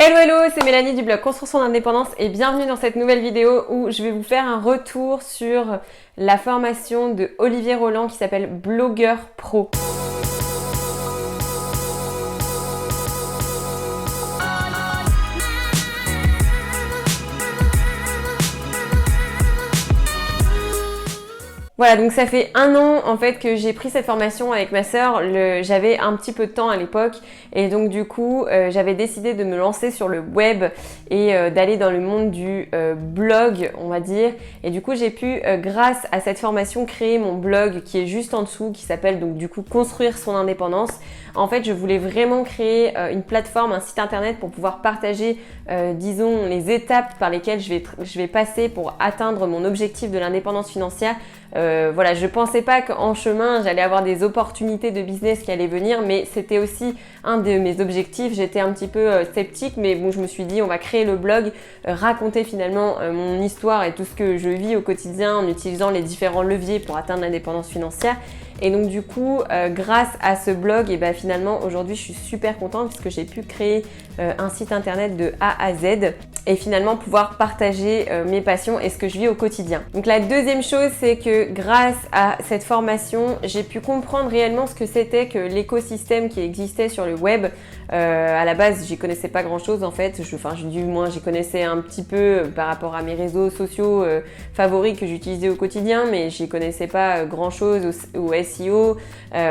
Hello hello, c'est Mélanie du blog Construction d'Indépendance et bienvenue dans cette nouvelle vidéo où je vais vous faire un retour sur la formation de Olivier Roland qui s'appelle Blogueur Pro. Voilà, donc ça fait 1 an en fait que j'ai pris cette formation avec ma sœur. J'avais un petit peu de temps à l'époque et donc du coup j'avais décidé de me lancer sur le web et d'aller dans le monde du blog, on va dire. Et du coup j'ai pu grâce à cette formation créer mon blog qui est juste en dessous, qui s'appelle donc du coup Construire son indépendance. En fait, je voulais vraiment créer une plateforme, un site internet pour pouvoir partager, disons, les étapes par lesquelles je vais passer pour atteindre mon objectif de l'indépendance financière. Voilà, je pensais pas qu'en chemin, j'allais avoir des opportunités de business qui allaient venir, mais c'était aussi un de mes objectifs. J'étais un petit peu sceptique, mais bon, je me suis dit, on va créer le blog, raconter finalement mon histoire et tout ce que je vis au quotidien en utilisant les différents leviers pour atteindre l'indépendance financière. Et donc du coup, grâce à ce blog, et finalement aujourd'hui je suis super contente puisque j'ai pu créer un site internet de A à Z et finalement pouvoir partager mes passions et ce que je vis au quotidien. Donc la deuxième chose, c'est que grâce à cette formation, j'ai pu comprendre réellement ce que c'était que l'écosystème qui existait sur le web. À la base, j'y connaissais pas grand chose en fait, du moins j'y connaissais un petit peu par rapport à mes réseaux sociaux favoris que j'utilisais au quotidien, mais j'y connaissais pas grand chose au SEO,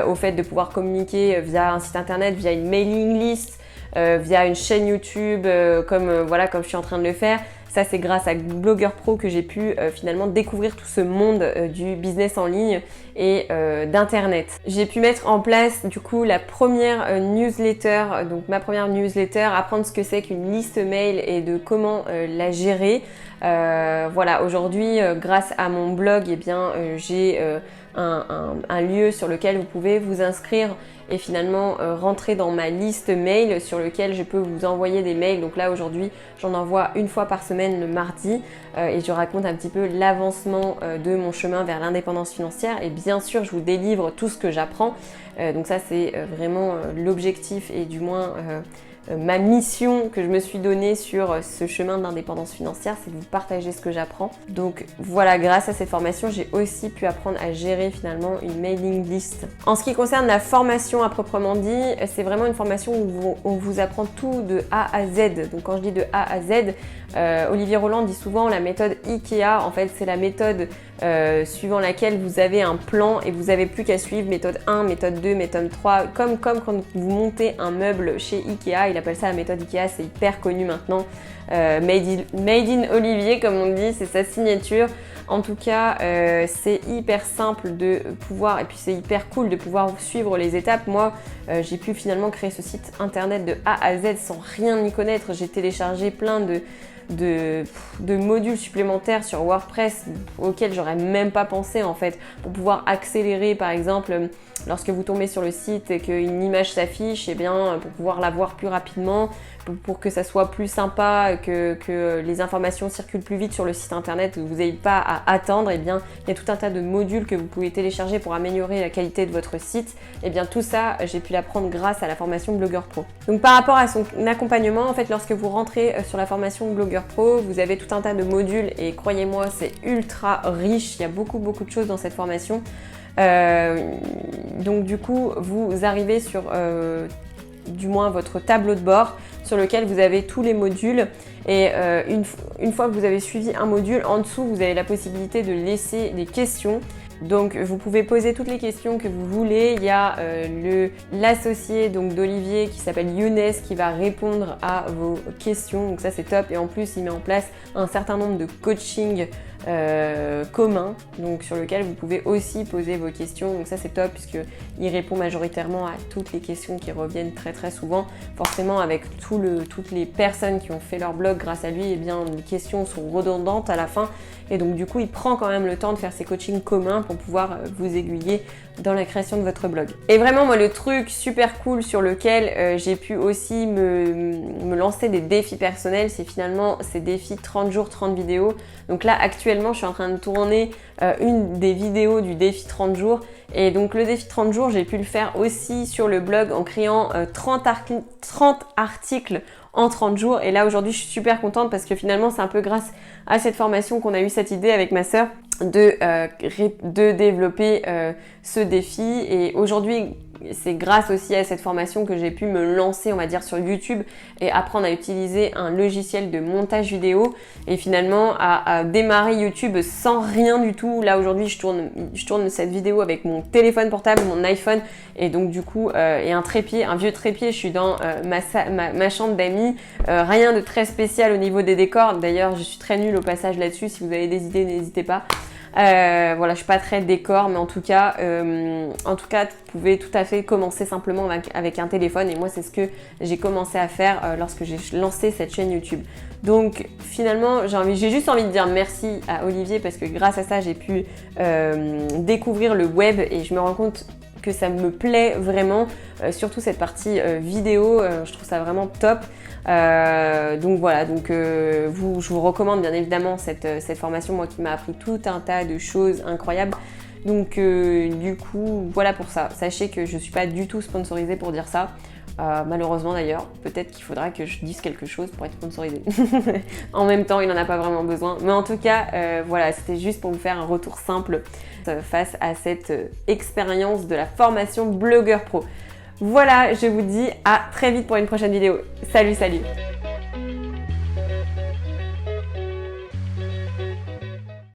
au fait de pouvoir communiquer via un site internet, via une mailing list, via une chaîne YouTube comme je suis en train de le faire. Ça, c'est grâce à Blogueur Pro que j'ai pu finalement découvrir tout ce monde du business en ligne et d'internet. J'ai pu mettre en place du coup la première newsletter, donc ma première newsletter, apprendre ce que c'est qu'une liste mail et de comment la gérer. Voilà, aujourd'hui, grâce à mon blog, j'ai un lieu sur lequel vous pouvez vous inscrire et finalement rentrer dans ma liste mail sur lequel je peux vous envoyer des mails. Donc là aujourd'hui j'en envoie 1 fois par semaine le mardi et je raconte un petit peu l'avancement de mon chemin vers l'indépendance financière et bien sûr je vous délivre tout ce que j'apprends. Donc ça c'est vraiment l'objectif et du moins ma mission que je me suis donnée sur ce chemin d'indépendance financière, c'est de vous partager ce que j'apprends. Donc voilà, grâce à cette formation, j'ai aussi pu apprendre à gérer finalement une mailing list. En ce qui concerne la formation à proprement dit, c'est vraiment une formation où on vous apprend tout de A à Z. Donc quand je dis de A à Z, Olivier Roland dit souvent la méthode IKEA. En fait, c'est la méthode suivant laquelle vous avez un plan et vous n'avez plus qu'à suivre méthode 1, méthode 2, méthode 3. Comme quand vous montez un meuble chez IKEA, il appelle ça la méthode IKEA, c'est hyper connu maintenant. Made in Olivier, comme on dit, c'est sa signature. En tout cas, c'est hyper simple de pouvoir, et puis c'est hyper cool de pouvoir suivre les étapes. Moi, j'ai pu finalement créer ce site internet de A à Z sans rien y connaître. J'ai téléchargé plein de modules supplémentaires sur WordPress auxquels j'aurais même pas pensé en fait, pour pouvoir accélérer par exemple lorsque vous tombez sur le site et qu'une image s'affiche, pour pouvoir la voir plus rapidement, pour que ça soit plus sympa, que les informations circulent plus vite sur le site internet, que vous n'ayez pas à attendre, il y a tout un tas de modules que vous pouvez télécharger pour améliorer la qualité de votre site. Tout ça, j'ai pu l'apprendre grâce à la formation Blogueur Pro. Donc par rapport à son accompagnement, en fait, lorsque vous rentrez sur la formation Blogueur Pro, vous avez tout un tas de modules et croyez-moi, c'est ultra riche, il y a beaucoup de choses dans cette formation. Donc du coup, vous arrivez sur du moins votre tableau de bord sur lequel vous avez tous les modules et une fois que vous avez suivi un module, en dessous vous avez la possibilité de laisser des questions. Donc vous pouvez poser toutes les questions que vous voulez. Il y a l'associé d'Olivier qui s'appelle Younes qui va répondre à vos questions. Donc ça c'est top et en plus il met en place un certain nombre de coachings commun, donc sur lequel vous pouvez aussi poser vos questions. Donc ça c'est top puisqu'il répond majoritairement à toutes les questions qui reviennent très souvent. Forcément avec toutes les personnes qui ont fait leur blog grâce à lui, les questions sont redondantes à la fin et donc du coup il prend quand même le temps de faire ces coachings communs pour pouvoir vous aiguiller dans la création de votre blog. Et vraiment moi le truc super cool sur lequel j'ai pu aussi me lancer des défis personnels, c'est finalement ces défis 30 jours 30 vidéos. Donc là actuellement je suis en train de tourner une des vidéos du défi 30 jours et donc le défi 30 jours j'ai pu le faire aussi sur le blog en créant 30 articles en 30 jours. Et là aujourd'hui je suis super contente parce que finalement c'est un peu grâce à cette formation qu'on a eu cette idée avec ma sœur de développer ce défi. Et aujourd'hui c'est grâce aussi à cette formation que j'ai pu me lancer, on va dire, sur YouTube et apprendre à utiliser un logiciel de montage vidéo et finalement à démarrer YouTube sans rien du tout. Là aujourd'hui je tourne cette vidéo avec mon téléphone portable, mon iPhone, et donc du coup et un trépied, un vieux trépied. Je suis dans ma chambre d'amis, rien de très spécial au niveau des décors. D'ailleurs je suis très nulle au passage là-dessus, si vous avez des idées n'hésitez pas. Voilà, je suis pas très décor, mais en tout cas, vous pouvez tout à fait commencer simplement avec un téléphone. Et moi, c'est ce que j'ai commencé à faire lorsque j'ai lancé cette chaîne YouTube. Donc, finalement, j'ai juste envie de dire merci à Olivier parce que grâce à ça, j'ai pu découvrir le web et je me rends compte que ça me plaît vraiment, surtout cette partie vidéo, je trouve ça vraiment top. Donc voilà, je vous recommande bien évidemment cette formation, moi qui m'a appris tout un tas de choses incroyables. Donc du coup, voilà pour ça. Sachez que je ne suis pas du tout sponsorisée pour dire ça. Malheureusement d'ailleurs, peut-être qu'il faudra que je dise quelque chose pour être sponsorisée. En même temps, il n'en a pas vraiment besoin. Mais en tout cas, voilà, c'était juste pour vous faire un retour simple face à cette expérience de la formation Blogueur Pro. Voilà, je vous dis à très vite pour une prochaine vidéo. Salut, salut!